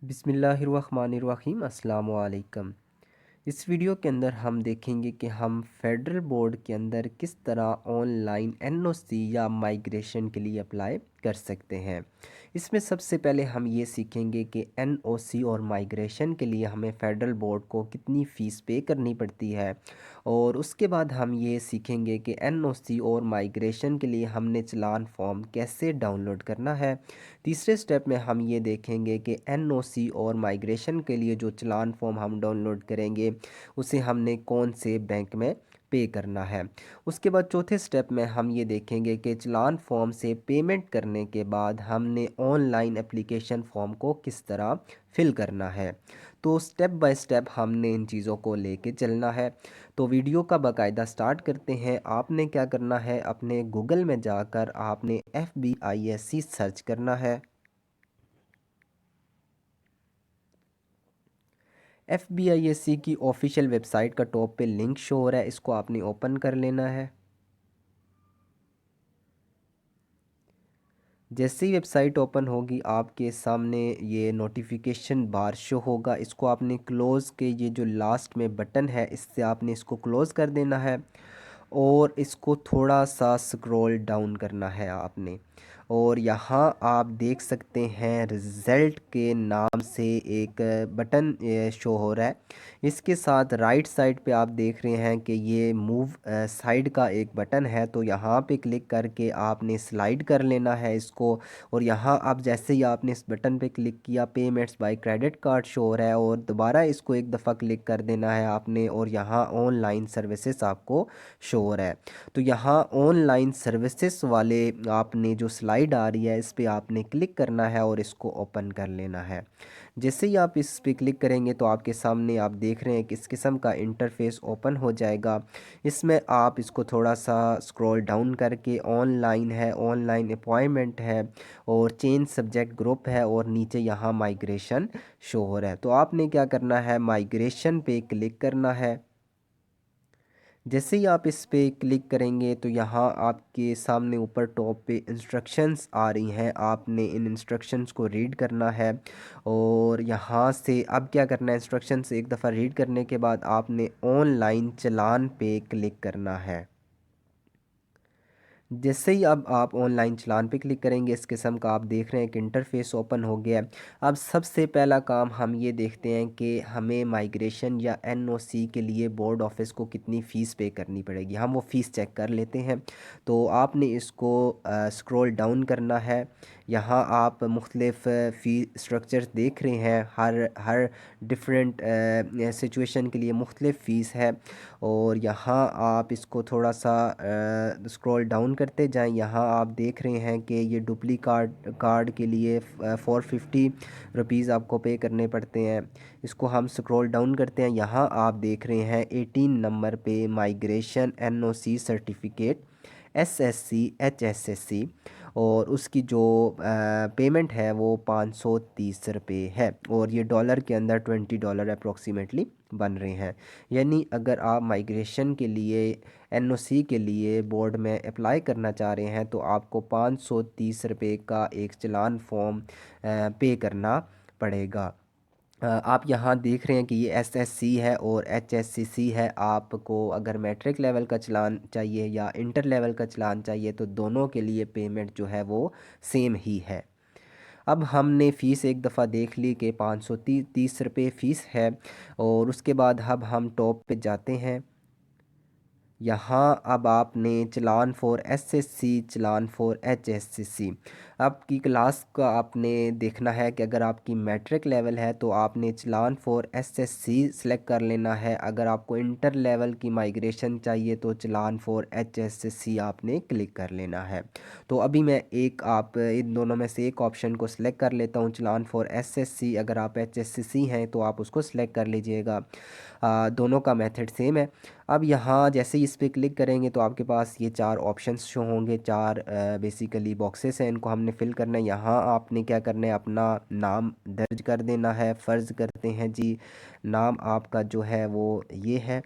बिस्मिल्लाहिर्रहमानिर्रहीम अस्सलाम वालेकुम। इस वीडियो के अंदर हम देखेंगे कि हम फेडरल बोर्ड के अंदर किस तरह ऑनलाइन एनओसी या माइग्रेशन के लिए अप्लाई कर सकते हैं। इसमें सबसे पहले हम ये सीखेंगे कि एनओसी और माइग्रेशन के लिए हमें फेडरल बोर्ड को कितनी फ़ीस पे करनी पड़ती है, और उसके बाद हम ये सीखेंगे कि एनओसी और माइग्रेशन के लिए हमने चलान फॉर्म कैसे डाउनलोड करना है। तीसरे स्टेप में हम ये देखेंगे कि एनओसी और माइग्रेशन के लिए जो चलान फॉर्म हम डाउनलोड करेंगे उसे हमने कौन से बैंक में पे करना है। उसके बाद चौथे स्टेप में हम ये देखेंगे कि चलान फॉर्म से पेमेंट करने के बाद हमने ऑनलाइन एप्लीकेशन फॉर्म को किस तरह फिल करना है। तो स्टेप बाय स्टेप हमने इन चीज़ों को लेके चलना है। तो वीडियो का बाकायदा स्टार्ट करते हैं। आपने क्या करना है, अपने गूगल में जाकर आपने FBISC सर्च करना है। FBISC की ऑफिशियल वेबसाइट का टॉप पे लिंक शो हो रहा है, इसको आपने ओपन कर लेना है। जैसे ही वेबसाइट ओपन होगी आपके सामने ये नोटिफिकेशन बार शो होगा, इसको आपने क्लोज़ के ये जो लास्ट में बटन है इससे आपने इसको क्लोज़ कर देना है और इसको थोड़ा सा स्क्रॉल डाउन करना है आपने। और यहाँ आप देख सकते हैं रिज़ल्ट के नाम से एक बटन शो हो रहा है। इसके साथ राइट साइड पे आप देख रहे हैं कि ये मूव साइड का एक बटन है, तो यहाँ पे क्लिक करके आपने स्लाइड कर लेना है इसको। और यहाँ आप जैसे ही आपने इस बटन पे क्लिक किया, payments by credit card show हो रहा है, और दोबारा इसको एक दफ़ा क्लिक कर देना है आपने, और यहाँ ऑनलाइन सर्विसेज आपको शो हो रहा है। तो यहाँ ऑनलाइन सर्विसेज वाले आपने जो स्लाइड आ रही है इस पे आपने क्लिक करना है और इसको ओपन कर लेना है। जैसे ही आप इस पे क्लिक करेंगे तो आपके सामने आप देख रहे हैं कि इस किस्म का इंटरफेस ओपन हो जाएगा। इसमें आप इसको थोड़ा सा स्क्रॉल डाउन करके ऑनलाइन है, ऑनलाइन अपॉइंटमेंट है, और चेंज सब्जेक्ट ग्रुप है, और नीचे यहाँ माइग्रेशन शो हो रहा है। तो आपने क्या करना है, माइग्रेशन पे क्लिक करना है। जैसे ही आप इस पे क्लिक करेंगे तो यहाँ आपके सामने ऊपर टॉप पे इंस्ट्रक्शंस आ रही हैं, आपने इन इंस्ट्रक्शंस को रीड करना है। और यहाँ से अब क्या करना है, इंस्ट्रक्शंस एक दफ़ा रीड करने के बाद आपने ऑनलाइन चालान पे क्लिक करना है। जैसे ही अब आप ऑनलाइन चलान पे क्लिक करेंगे इस किस्म का आप देख रहे हैं कि इंटरफेस ओपन हो गया है। अब सबसे पहला काम हम ये देखते हैं कि हमें माइग्रेशन या एनओसी के लिए बोर्ड ऑफिस को कितनी फ़ीस पे करनी पड़ेगी। हम वो फ़ीस चेक कर लेते हैं। तो आपने इसको स्क्रॉल डाउन करना है। यहाँ आप मुख्तलिफ़ फ़ी स्ट्रक्चर्स देख रहे हैं, हर हर डिफरेंट सिचुएशन के लिए मुख्तलिफ़ फ़ीस है। और यहाँ आप इसको थोड़ा सा स्क्रॉल डाउन करते जाएं। यहाँ आप देख रहे हैं कि ये डुप्लीकेट कार्ड के लिए 450 रुपीज़ आपको पे करने पड़ते हैं। इसको हम स्क्रॉल डाउन करते हैं। यहाँ आप देख रहे हैं 18 नंबर पे migration NOC certificate SSC HSSC, और उसकी जो पेमेंट है वो 530 रुपये है, और ये डॉलर के अंदर $20 अप्रोक्सीमेटली बन रहे हैं। यानी अगर आप माइग्रेशन के लिए एनओसी के लिए बोर्ड में अप्लाई करना चाह रहे हैं तो आपको 530 रुपये का एक चलान फॉर्म पे करना पड़ेगा। आप यहाँ देख रहे हैं कि ये SSC है और HSCC है। आपको अगर मैट्रिक लेवल का चलान चाहिए या इंटर लेवल का चलान चाहिए तो दोनों के लिए पेमेंट जो है वो सेम ही है। अब हमने फ़ीस एक दफ़ा देख ली कि 530 रुपये फ़ीस है, और उसके बाद अब हम टॉप पे जाते हैं। यहाँ अब आपने challan for SSC, challan for HSCC, आपकी क्लास का आपने देखना है कि अगर आपकी मैट्रिक लेवल है तो आपने चलान फॉर SSC सेलेक्ट कर लेना है। अगर आपको इंटर लेवल की माइग्रेशन चाहिए तो चलान फॉर HSCC आपने क्लिक कर लेना है। तो अभी मैं आप इन दोनों में से एक ऑप्शन को सिलेक्ट कर लेता हूँ, चलान फॉर SSC। अगर आप HSCC हैं तो आप उसको सिलेक्ट कर लीजिएगा। दोनों का मेथड सेम है। अब यहाँ जैसे ही इस पर क्लिक करेंगे तो आपके पास ये 4 ऑप्शंस शो होंगे, 4 बेसिकली बॉक्सेस हैं, इनको हमने हमने फ़िल करना है। यहाँ आपने क्या करना है, अपना नाम दर्ज कर देना है। फ़र्ज़ करते हैं जी नाम आपका जो है वो ये है,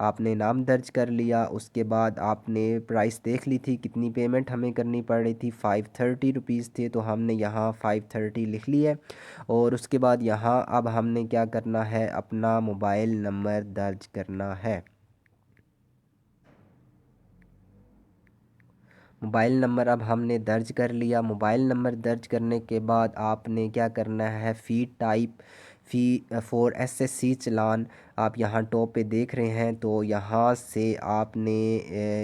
आपने नाम दर्ज कर लिया। उसके बाद आपने प्राइस देख ली थी, कितनी पेमेंट हमें करनी पड़ रही थी, 530 रुपीज़ थे, तो हमने यहाँ 530 लिख लिया है। और उसके बाद यहाँ अब हमने क्या करना है, अपना मोबाइल नंबर दर्ज करना है। मोबाइल नंबर अब हमने दर्ज कर लिया। मोबाइल नंबर दर्ज करने के बाद आपने क्या करना है, फ़ी टाइप फ़ी फॉर एसएससी चालान आप यहाँ टॉप पे देख रहे हैं। तो यहाँ से आपने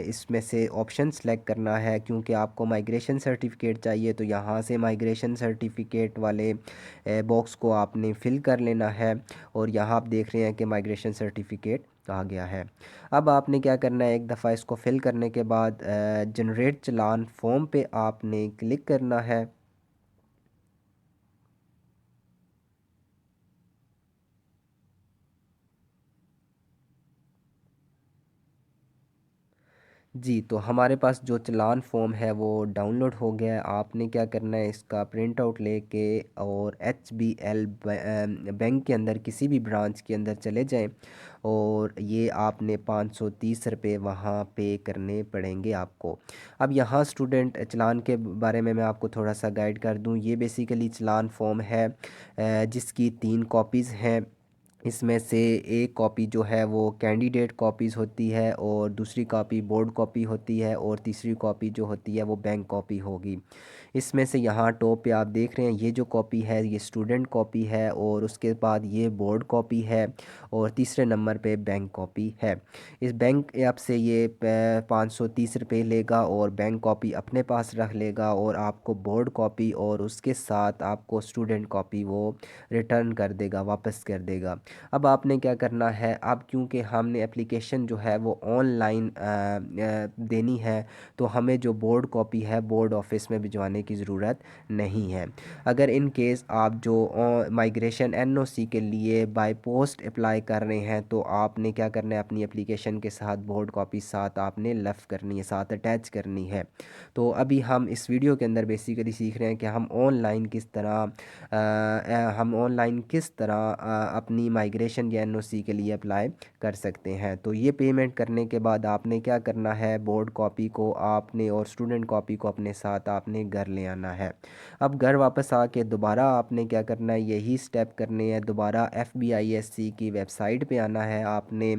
इसमें से ऑप्शन सेलेक्ट करना है, क्योंकि आपको माइग्रेशन सर्टिफिकेट चाहिए। तो यहाँ से माइग्रेशन सर्टिफिकेट वाले बॉक्स को आपने फ़िल कर लेना है। और यहाँ आप देख रहे हैं कि माइग्रेशन सर्टिफिकेट आ गया है। अब आपने क्या करना है, एक दफ़ा इसको फिल करने के बाद जनरेट चालान फॉर्म पे आपने क्लिक करना है। जी, तो हमारे पास जो चालान फॉर्म है वो डाउनलोड हो गया है। आपने क्या करना है, इसका प्रिंट आउट लेके और एचबीएल बैंक के अंदर किसी भी ब्रांच के अंदर चले जाएं, और ये आपने 530 रुपये वहाँ पे करने पड़ेंगे आपको। अब यहाँ स्टूडेंट चालान के बारे में मैं आपको थोड़ा सा गाइड कर दूँ। ये बेसिकली चालान फॉर्म है जिसकी 3 कॉपीज़ हैं। इसमें से एक कॉपी जो है वो कैंडिडेट कॉपीज़ होती है, और दूसरी कॉपी बोर्ड कॉपी होती है, और तीसरी कॉपी जो होती है वो बैंक कॉपी होगी। इसमें से यहाँ टॉप पे आप देख रहे हैं, ये जो कॉपी है ये स्टूडेंट कॉपी है, और उसके बाद ये बोर्ड कॉपी है, और तीसरे नंबर पे बैंक कॉपी है। इस बैंक ऐप से ये 530 रुपये लेगा, और बैंक कॉपी अपने पास रख लेगा, और आपको बोर्ड कॉपी और उसके साथ आपको स्टूडेंट कॉपी वो रिटर्न कर देगा, वापस कर देगा। अब आपने क्या करना है, अब क्योंकि हमने एप्लीकेशन जो है वो ऑनलाइन देनी है, तो हमें जो बोर्ड कॉपी है बोर्ड ऑफिस में भिजवाने की ज़रूरत नहीं है। अगर इन केस आप जो माइग्रेशन एनओसी के लिए बाय पोस्ट अप्लाई कर रहे हैं, तो आपने क्या करना है, अपनी एप्लीकेशन के साथ बोर्ड कॉपी साथ आपने लफ करनी है, साथ अटैच करनी है। तो अभी हम इस वीडियो के अंदर बेसिकली सीख रहे हैं कि हम ऑनलाइन किस तरह अपनी माइग्रेशन या एनओसी के लिए अप्लाई कर सकते हैं। तो ये पेमेंट करने के बाद आपने क्या करना है, बोर्ड कॉपी को आपने और स्टूडेंट कॉपी को अपने साथ आपने घर ले आना है। अब घर वापस आके दोबारा आपने क्या करना है, यही स्टेप करने हैं। दोबारा FBISC की वेबसाइट पे आना है आपने,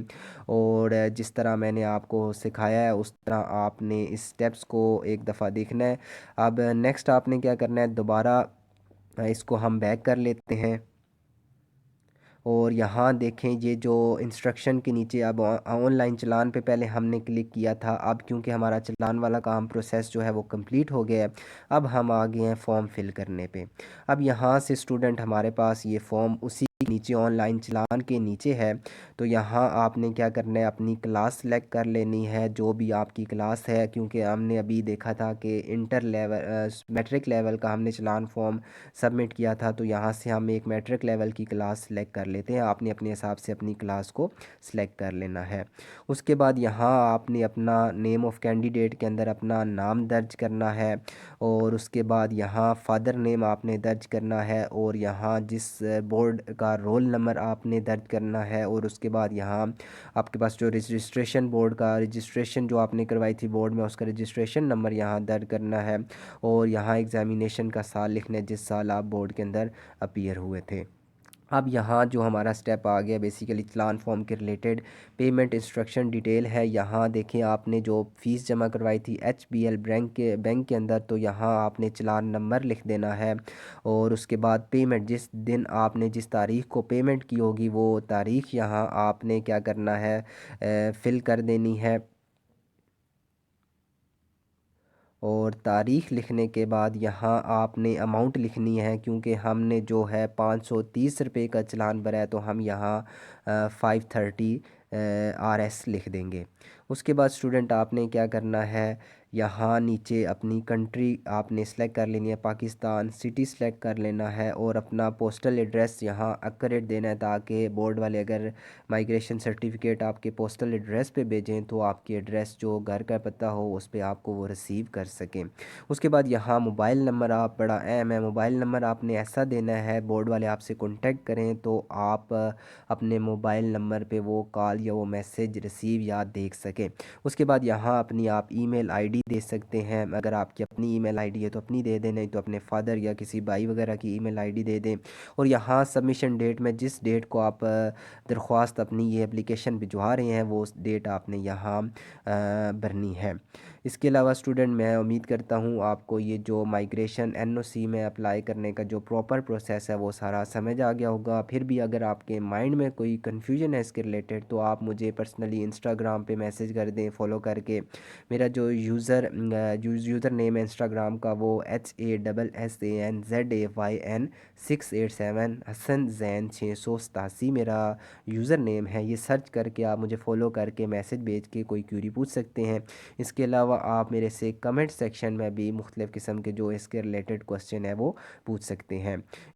और जिस तरह मैंने आपको सिखाया है उस तरह आपने इस स्टेप्स को एक दफ़ा देखना है। अब नेक्स्ट आपने क्या करना है, दोबारा इसको हम बैक कर लेते हैं, और यहाँ देखें ये जो इंस्ट्रक्शन के नीचे अब ऑनलाइन चालान पे पहले हमने क्लिक किया था। अब क्योंकि हमारा चालान वाला काम प्रोसेस जो है वो कंप्लीट हो गया है, अब हम आ गए हैं फॉर्म फिल करने पे। अब यहाँ से स्टूडेंट हमारे पास ये फॉर्म उसी नीचे ऑनलाइन चालान के नीचे है। तो यहाँ आपने क्या करना है, अपनी क्लास सेलेक्ट कर लेनी है, जो भी आपकी क्लास है, क्योंकि हमने अभी देखा था कि इंटर लेवल मैट्रिक लेवल का हमने चालान फॉर्म सबमिट किया था। तो यहाँ से हम एक मैट्रिक लेवल की क्लास सेलेक्ट कर लेते हैं। आपने अपने हिसाब से अपनी क्लास को सिलेक्ट कर लेना है। उसके बाद यहाँ आपने अपना नेम ऑफ़ कैंडिडेट के अंदर अपना नाम दर्ज करना है, और उसके बाद यहाँ फादर नेम आपने दर्ज करना है, और यहाँ जिस बोर्ड का रोल नंबर आपने दर्ज करना है, और उसके बाद यहाँ आपके पास जो रजिस्ट्रेशन बोर्ड का रजिस्ट्रेशन जो आपने करवाई थी बोर्ड में, उसका रजिस्ट्रेशन नंबर यहाँ दर्ज करना है, और यहाँ एग्ज़ामिनेशन का साल लिखना है जिस साल आप बोर्ड के अंदर अपीयर हुए थे। अब यहाँ जो हमारा स्टेप आ गया बेसिकली चालान फॉर्म के रिलेटेड पेमेंट इंस्ट्रक्शन डिटेल है। यहाँ देखें, आपने जो फ़ीस जमा करवाई थी HBL बैंक के अंदर, तो यहाँ आपने चालान नंबर लिख देना है, और उसके बाद पेमेंट जिस दिन आपने जिस तारीख़ को पेमेंट की होगी वो तारीख़ यहाँ आपने क्या करना है, फ़िल कर देनी है। और तारीख़ लिखने के बाद यहाँ आपने अमाउंट लिखनी है, क्योंकि हमने जो है 530 रुपये का चालान भरा है, तो हम यहाँ 530 RS लिख देंगे। उसके बाद स्टूडेंट आपने क्या करना है, यहाँ नीचे अपनी कंट्री आपने सेलेक्ट कर लेनी है, पाकिस्तान, सिटी सेलेक्ट कर लेना है और अपना पोस्टल एड्रेस यहाँ एक्यूरेट देना है, ताकि बोर्ड वाले अगर माइग्रेशन सर्टिफिकेट आपके पोस्टल एड्रेस पे भेजें तो आपकी एड्रेस जो घर का पता हो उस पे आपको वो रिसीव कर सकें। उसके बाद यहाँ मोबाइल नंबर आप, बड़ा अहम है, मोबाइल नंबर आपने ऐसा देना है बोर्ड वाले आपसे कॉन्टेक्ट करें तो आप अपने मोबाइल नंबर पे वो कॉल या वो मैसेज रिसीव या देख सकें। उसके बाद यहाँ अपनी आप ईमेल आईडी दे सकते हैं, अगर आपकी अपनी ईमेल आईडी है तो अपनी दे दें, नहीं तो अपने फादर या किसी भाई वगैरह की ईमेल आईडी दे दें। और यहाँ सबमिशन डेट में जिस डेट को आप दरख्वास्त अपनी ये एप्लीकेशन भिजवा रहे हैं वो डेट आपने यहाँ भरनी है। इसके अलावा स्टूडेंट, मैं उम्मीद करता हूँ आपको ये जो माइग्रेशन एनओसी में अप्लाई करने का जो प्रॉपर प्रोसेस है वो सारा समझ आ गया होगा। फिर भी अगर आपके माइंड में कोई कन्फ्यूजन है इसके रिलेटेड तो आप मुझे पर्सनली इंस्टाग्राम पे मैसेज कर दें फॉलो करके। मेरा जो यूज़र नेम है इंस्टाग्राम का वो HASSANZAYN 687 हसन जैन 687 मेरा यूज़र नेम है। ये सर्च करके आप मुझे फ़ॉलो करके मैसेज भेज के कोई क्यूरी पूछ सकते हैं। इसके अलावा आप मेरे से कमेंट सेक्शन में भी मुख्तलिफ़ किस्म के जो इसके रिलेटेड क्वेश्चन है वो पूछ सकते हैं।